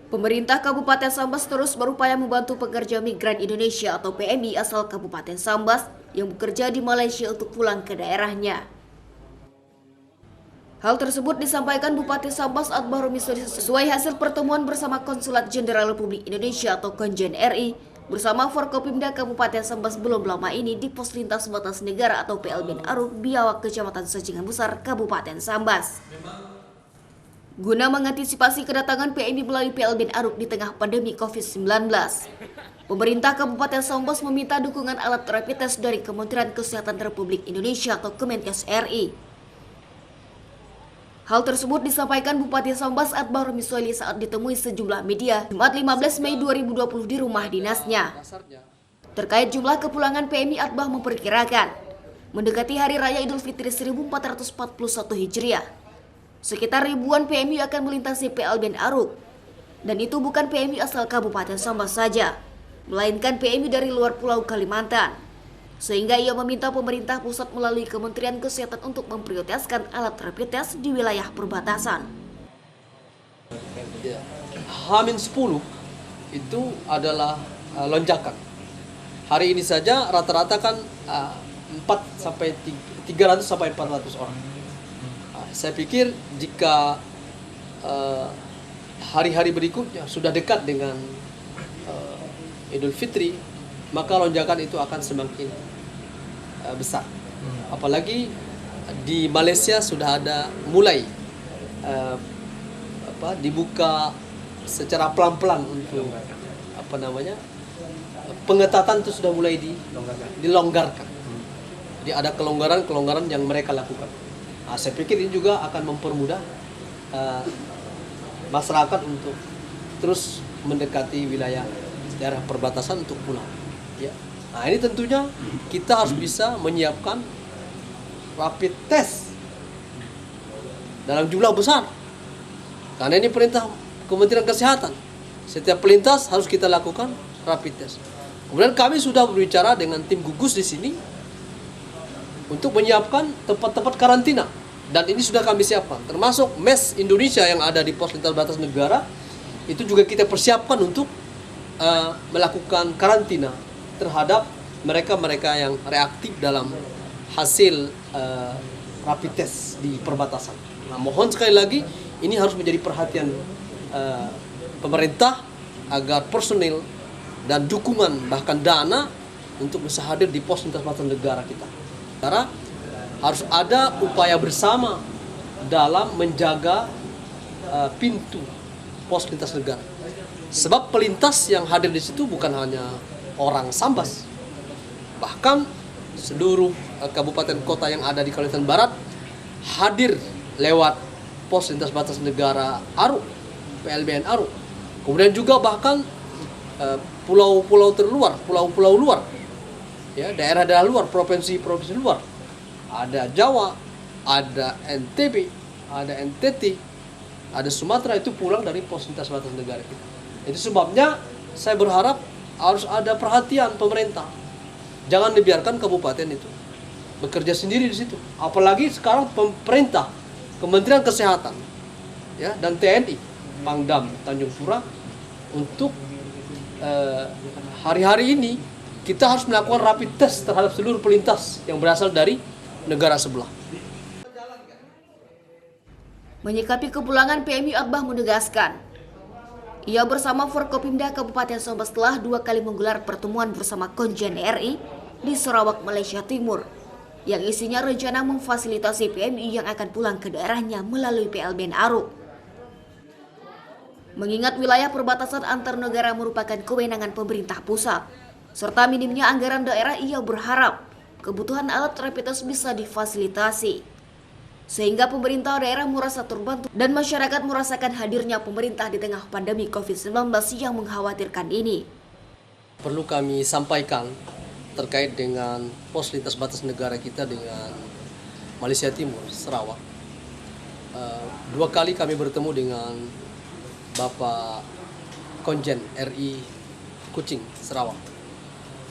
Pemerintah Kabupaten Sambas terus berupaya membantu pekerja migran Indonesia atau PMI asal Kabupaten Sambas yang bekerja di Malaysia untuk pulang ke daerahnya. Hal tersebut disampaikan Bupati Sambas Akbar Rumisodi sesuai hasil pertemuan bersama Konsulat Jenderal Republik Indonesia atau Konjen RI bersama Forkopimda Kabupaten Sambas belum lama ini di Pos Lintas Batas Negara atau PLBN Aruk, Biawak, Kecamatan Sajingan Besar, Kabupaten Sambas. Guna mengantisipasi kedatangan PMI melalui PLBN Aruk di tengah pandemi COVID-19, pemerintah Kabupaten Sambas meminta dukungan alat rapid test dari Kementerian Kesehatan Republik Indonesia atau Kemenkes RI. Hal tersebut disampaikan Bupati Sambas Akbar Rumisodi saat ditemui sejumlah media Jumat 15 Mei 2020 di rumah dinasnya. Terkait jumlah kepulangan PMI, Akbar memperkirakan mendekati Hari Raya Idul Fitri 1441 Hijriah. Sekitar ribuan PMI akan melintasi PLBN Aruk. Dan itu bukan PMI asal Kabupaten Sambas saja, melainkan PMI dari luar Pulau Kalimantan. Sehingga ia meminta pemerintah pusat melalui Kementerian Kesehatan untuk memprioritaskan alat rapid test di wilayah perbatasan. H-10 itu adalah lonjakan. Hari ini saja rata-rata kan 300 sampai 400 orang. Saya pikir jika hari-hari berikutnya sudah dekat dengan Idul Fitri, maka lonjakan itu akan semakin besar. Apalagi di Malaysia sudah ada mulai dibuka secara pelan-pelan untuk pengetatan itu sudah mulai dilonggarkan. Jadi ada kelonggaran yang mereka lakukan. Saya pikir ini juga akan mempermudah masyarakat untuk terus mendekati wilayah daerah perbatasan untuk pulang. Ya. Nah, ini tentunya kita harus bisa menyiapkan rapid test dalam jumlah besar. Karena ini perintah Kementerian Kesehatan. Setiap pelintas harus kita lakukan rapid test. Kemudian kami sudah berbicara dengan tim gugus di sini untuk menyiapkan tempat-tempat karantina. Dan ini sudah kami siapkan, termasuk MES Indonesia yang ada di Pos Lintas Batas Negara, itu juga kita persiapkan untuk melakukan karantina terhadap mereka-mereka yang reaktif dalam hasil rapid test di perbatasan. Nah, mohon sekali lagi, ini harus menjadi perhatian pemerintah agar personil dan dukungan bahkan dana untuk bisa hadir di Pos Lintas Batas Negara kita. Karena harus ada upaya bersama dalam menjaga pintu pos lintas negara. Sebab pelintas yang hadir di situ bukan hanya orang Sambas, bahkan seluruh kabupaten kota yang ada di Kalimantan Barat hadir lewat pos lintas batas negara Aruk, PLBN Aruk. Kemudian juga bahkan pulau-pulau terluar, pulau-pulau luar, ya, daerah-daerah luar, provinsi-provinsi luar. Ada Jawa, ada NTB, ada NTT, ada Sumatera, itu pulang dari pos lintas batas negara kita. Itu sebabnya saya berharap harus ada perhatian pemerintah. Jangan dibiarkan kabupaten itu bekerja sendiri di situ. Apalagi sekarang pemerintah, Kementerian Kesehatan, ya, dan TNI, Pangdam Tanjung Pura, untuk hari-hari ini kita harus melakukan rapid test terhadap seluruh pelintas yang berasal dari negara sebelah. Menyikapi kepulangan PMI, Akbar menegaskan, ia bersama Forkopimda Kabupaten Sambas telah 2 kali menggelar pertemuan bersama Konjen RI di Sarawak, Malaysia Timur, yang isinya rencana memfasilitasi PMI yang akan pulang ke daerahnya melalui PLBN Aruk. Mengingat wilayah perbatasan antar negara merupakan kewenangan pemerintah pusat, serta minimnya anggaran daerah, ia berharap kebutuhan alat rapid test bisa difasilitasi, sehingga pemerintah daerah merasa terbantu dan masyarakat merasakan hadirnya pemerintah di tengah pandemi COVID-19 yang mengkhawatirkan ini. Perlu kami sampaikan terkait dengan pos lintas batas negara kita dengan Malaysia Timur, Sarawak. 2 kali kami bertemu dengan Bapak Konjen RI Kuching, Sarawak.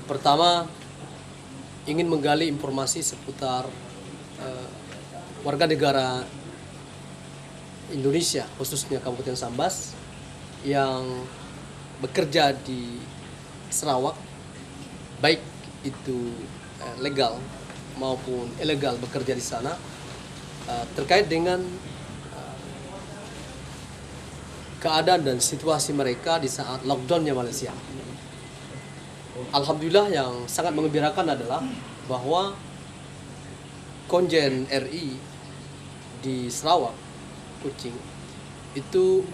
Pertama, ingin menggali informasi seputar warga negara Indonesia, khususnya Kabupaten Sambas, yang bekerja di Sarawak, baik itu legal maupun ilegal bekerja di sana, terkait dengan keadaan dan situasi mereka di saat lockdownnya Malaysia. Alhamdulillah, yang sangat menggembirakan adalah bahwa konjen RI di Sarawak, Kuching, itu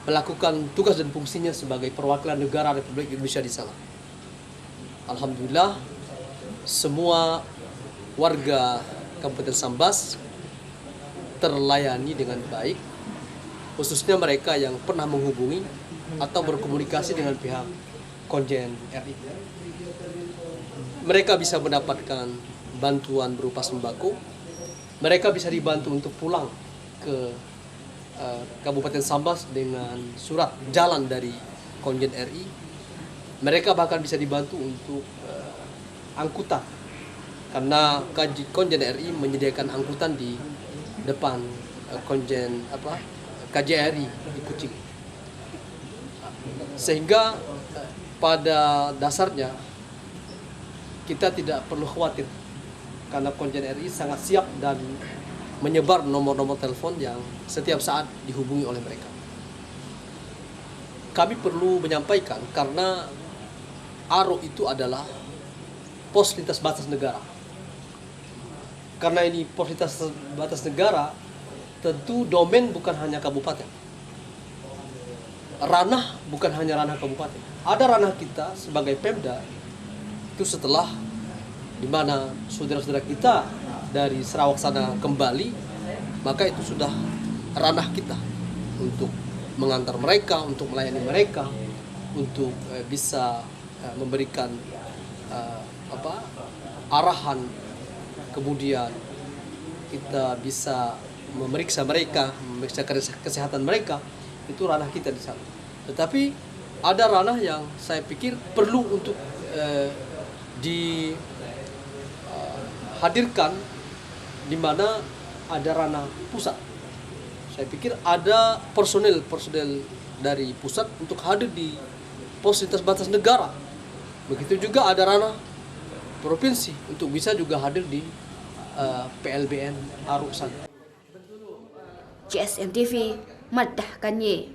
melakukan tugas dan fungsinya sebagai perwakilan negara Republik Indonesia di sana. Alhamdulillah, semua warga Kabupaten Sambas terlayani dengan baik, khususnya mereka yang pernah menghubungi atau berkomunikasi dengan pihak konjen RI. Mereka bisa mendapatkan bantuan berupa sembako, mereka bisa dibantu untuk pulang ke Kabupaten Sambas dengan surat jalan dari konjen RI. Mereka bahkan bisa dibantu untuk angkutan, karena konjen RI menyediakan angkutan di depan konjen KJRI di Kuching. Sehingga pada dasarnya kita tidak perlu khawatir, karena konjen RI sangat siap dan menyebar nomor-nomor telepon yang setiap saat dihubungi oleh mereka. Kami perlu menyampaikan, karena ARO itu adalah pos lintas batas negara. Karena ini pos lintas batas negara, tentu domain bukan hanya kabupaten. Ranah bukan hanya ranah kabupaten. Ada ranah kita sebagai Pemda, itu setelah di mana saudara-saudara kita dari Sarawak sana kembali, maka itu sudah ranah kita untuk mengantar mereka, untuk melayani mereka, untuk bisa memberikan arahan, kemudian kita bisa memeriksa mereka, memeriksa kesehatan mereka, itu ranah kita di sana. Tetapi ada ranah yang saya pikir perlu untuk dihadirkan, di mana ada ranah pusat. Saya pikir ada personel dari pusat untuk hadir di pos lintas batas negara. Begitu juga ada ranah provinsi untuk bisa juga hadir di PLBN ARO sana. GSM TV, Madah Kanye.